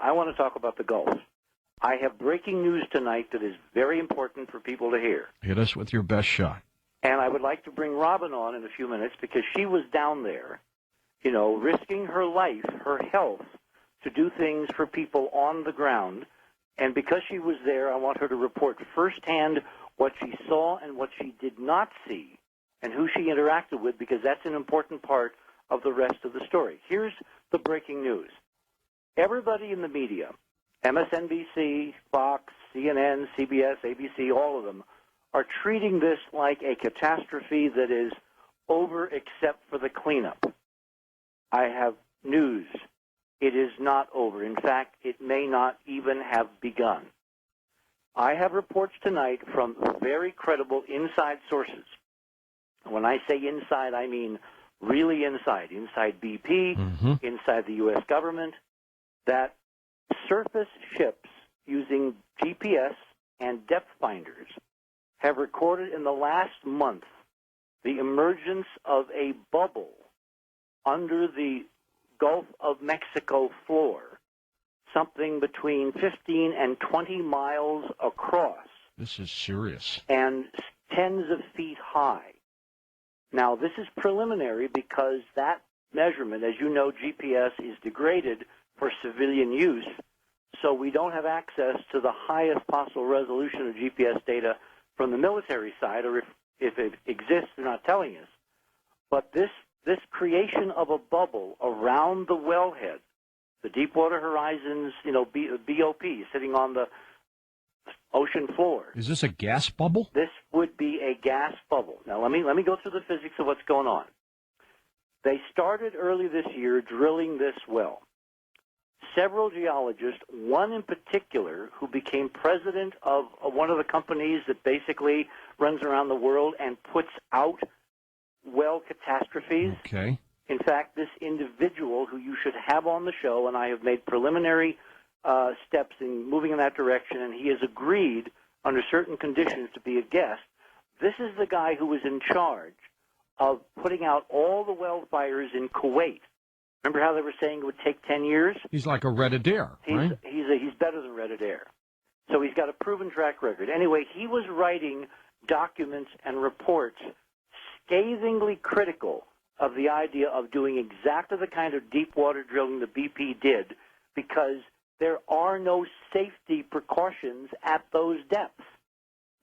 I want to talk about the Gulf. I have breaking news tonight that is very important for people to hear. Hit us with your best shot. And I would like to bring Robin on in a few minutes because she was down there, you know, risking her life, her health, to do things for people on the ground. And because she was there, I want her to report firsthand what she saw and what she did not see and who she interacted with, because that's an important part of the rest of the story. Here's the breaking news. Everybody in the media, MSNBC, Fox, CNN, CBS, ABC, all of them, are treating this like a catastrophe that is over except for the cleanup. I have news. It is not over. In fact, it may not even have begun. I have reports tonight from very credible inside sources. When I say inside, I mean really inside BP, inside the U.S. government, that surface ships using GPS and depth finders have recorded in the last month the emergence of a bubble under the Gulf of Mexico floor, something between 15 and 20 miles across. This is serious. And tens of feet high. Now, this is preliminary because that measurement, as you know, GPS is degraded for civilian use, so we don't have access to the highest possible resolution of GPS data from the military side, or if it exists, they're not telling us. But this creation of a bubble around the wellhead, the Deepwater Horizon's, you know, BOP sitting on the ocean floor. Is this a gas bubble? This would be a gas bubble. Now, let me go through the physics of what's going on. They started early this year drilling this well. Several geologists, one in particular who became president of one of the companies that basically runs around the world and puts out well catastrophes. Okay. In fact, this individual who you should have on the show, and I have made preliminary steps in moving in that direction, and he has agreed under certain conditions to be a guest. This is the guy who was in charge of putting out all the well fires in Kuwait. Remember how they were saying it would take 10 years? He's like a Red Adair, right? He's better than Red Adair. So he's got a proven track record. Anyway, he was writing documents and reports scathingly critical of the idea of doing exactly the kind of deep water drilling the BP did, because there are no safety precautions at those depths.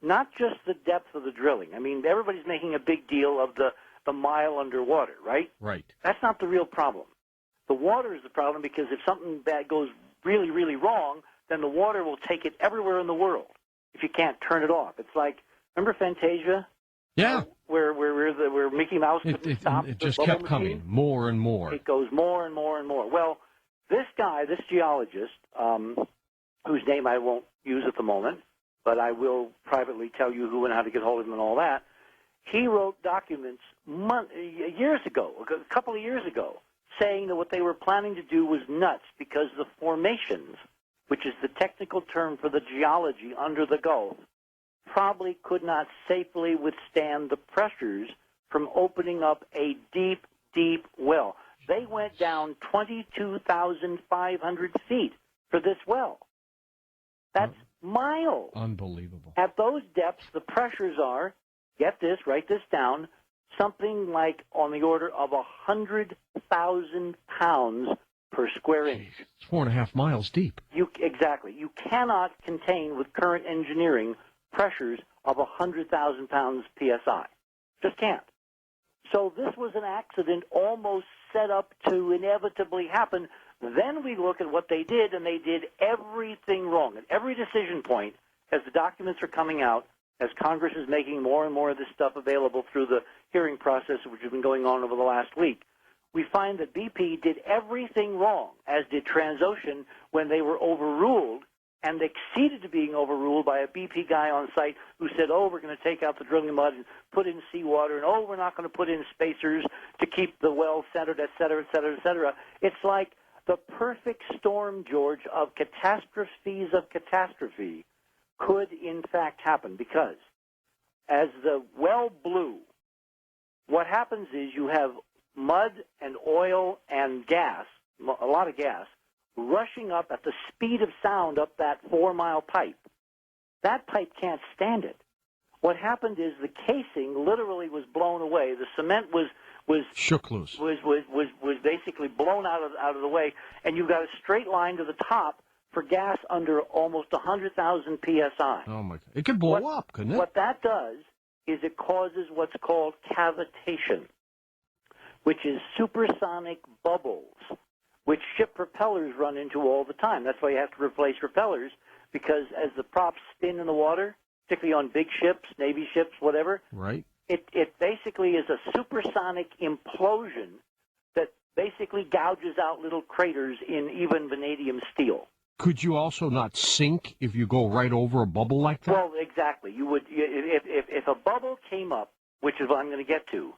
Not just the depth of the drilling. I mean, everybody's making a big deal of the mile underwater, right? Right. That's not the real problem. The water is the problem, because if something bad goes really, really wrong, then the water will take it everywhere in the world if you can't turn it off. It's like, remember Fantasia? Yeah. Where Mickey Mouse couldn't stop. It just kept coming, more and more. It goes more and more and more. Well, this guy, this geologist, whose name I won't use at the moment, but I will privately tell you who and how to get hold of him and all that, he wrote documents years ago, a couple of years ago, saying that what they were planning to do was nuts, because the formations, which is the technical term for the geology under the Gulf, probably could not safely withstand the pressures from opening up a deep, deep well. They went down 22,500 feet for this well. That's miles. Unbelievable. At those depths, the pressures are, get this, write this down, something like on the order of 100,000 pounds per square inch. It's 4.5 miles deep. Exactly. You cannot contain with current engineering pressures of 100,000 pounds PSI. Just can't. So this was an accident almost set up to inevitably happen. Then we look at what they did, and they did everything wrong. At every decision point, as the documents are coming out, as Congress is making more and more of this stuff available through the hearing process, which has been going on over the last week, we find that BP did everything wrong, as did Transocean, when they were overruled and exceeded to being overruled by a BP guy on site who said, oh, we're going to take out the drilling mud and put in seawater, and oh, we're not going to put in spacers to keep the well centered, et cetera, et cetera, et cetera. It's like the perfect storm, George, of catastrophes of catastrophe could in fact happen, because as the well blew, what happens is you have mud and oil and gas, a lot of gas, rushing up at the speed of sound up that 4-mile pipe. That pipe can't stand it. What happened is the casing literally was blown away. The cement was shook loose. Was basically blown out of the way, and you've got a straight line to the top for gas under almost 100,000 psi. Oh my God! It could blow up, couldn't it? What that does is it causes what's called cavitation, which is supersonic bubbles, which ship propellers run into all the time. That's why you have to replace propellers, because as the props spin in the water, particularly on big ships, Navy ships, whatever, right? It basically is a supersonic implosion that basically gouges out little craters in even vanadium steel. Could you also not sink if you go right over a bubble like that? Well, exactly. You would if a bubble came up, which is what I'm going to get to,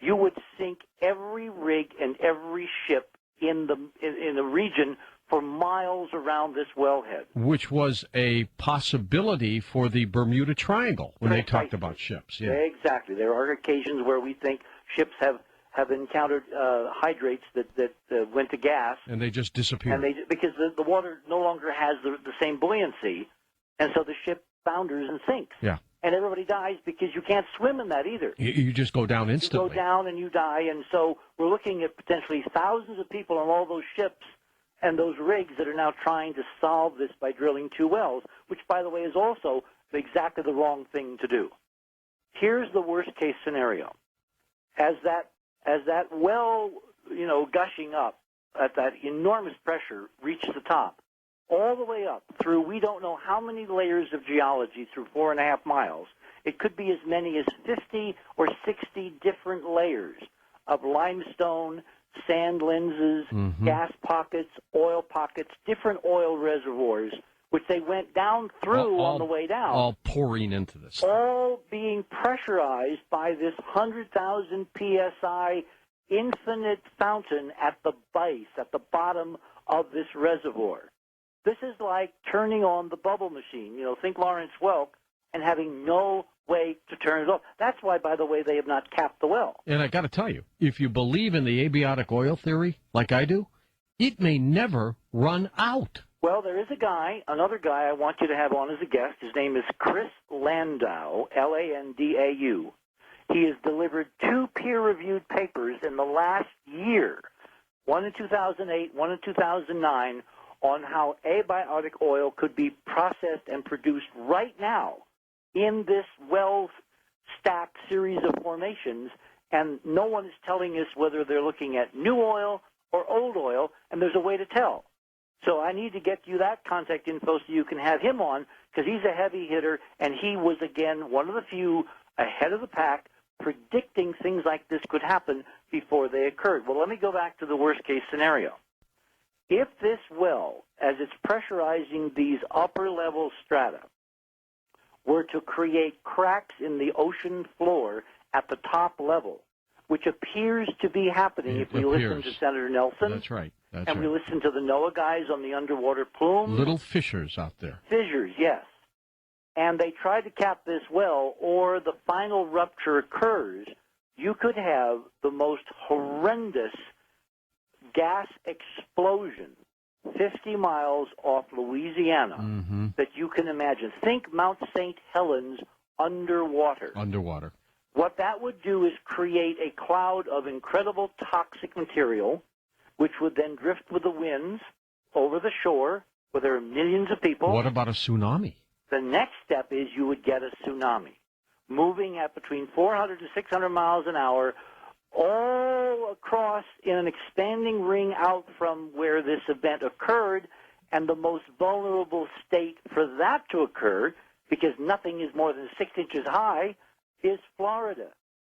you would sink every rig and every ship in the region for miles around this wellhead. Which was a possibility for the Bermuda Triangle when they talked about ships. Yeah. Exactly. There are occasions where we think ships have encountered hydrates that went to gas. And they just disappeared. And because the water no longer has the same buoyancy, and so the ship founders and sinks. Yeah. And everybody dies because you can't swim in that either. You just go down instantly. You go down and you die, and so we're looking at potentially thousands of people on all those ships and those rigs that are now trying to solve this by drilling 2 wells, which, by the way, is also exactly the wrong thing to do. Here's the worst-case scenario. As that well, gushing up at that enormous pressure reaches the top, all the way up through we don't know how many layers of geology through 4.5 miles. It could be as many as 50 or 60 different layers of limestone, sand lenses, gas pockets, oil pockets, different oil reservoirs, which they went down through on the way down. All pouring into this. All being pressurized by this 100,000 psi infinite fountain at the base, at the bottom of this reservoir. This is like turning on the bubble machine. Think Lawrence Welk, and having no way to turn it off. That's why, by the way, they have not capped the well. And I got to tell you, if you believe in the abiotic oil theory, like I do, it may never run out. Well, there is another guy I want you to have on as a guest. His name is Chris Landau, Landau. He has delivered 2 peer-reviewed papers in the last year, one in 2008, one in 2009, on how abiotic oil could be processed and produced right now in this well-stacked series of formations, and no one is telling us whether they're looking at new oil or old oil, and there's a way to tell. So I need to get you that contact info so you can have him on, because he's a heavy hitter, and he was, again, one of the few ahead of the pack predicting things like this could happen before they occurred. Well, let me go back to the worst-case scenario. If this well, as it's pressurizing these upper-level strata, were to create cracks in the ocean floor at the top level, which appears to be happening if we listen to Senator Nelson. That's right. And we listen to the NOAA guys on the underwater plume. Little fissures out there. Fissures, yes. And they try to cap this well, or the final rupture occurs, you could have the most horrendous gas explosion 50 miles off Louisiana that you can imagine. Think Mount St. Helens underwater. Underwater. What that would do is create a cloud of incredible toxic material, which would then drift with the winds over the shore where there are millions of people. What about a tsunami? The next step is you would get a tsunami moving at between 400 to 600 miles an hour all across in an expanding ring out from where this event occurred, and the most vulnerable state for that to occur, because nothing is more than 6 inches high, is Florida.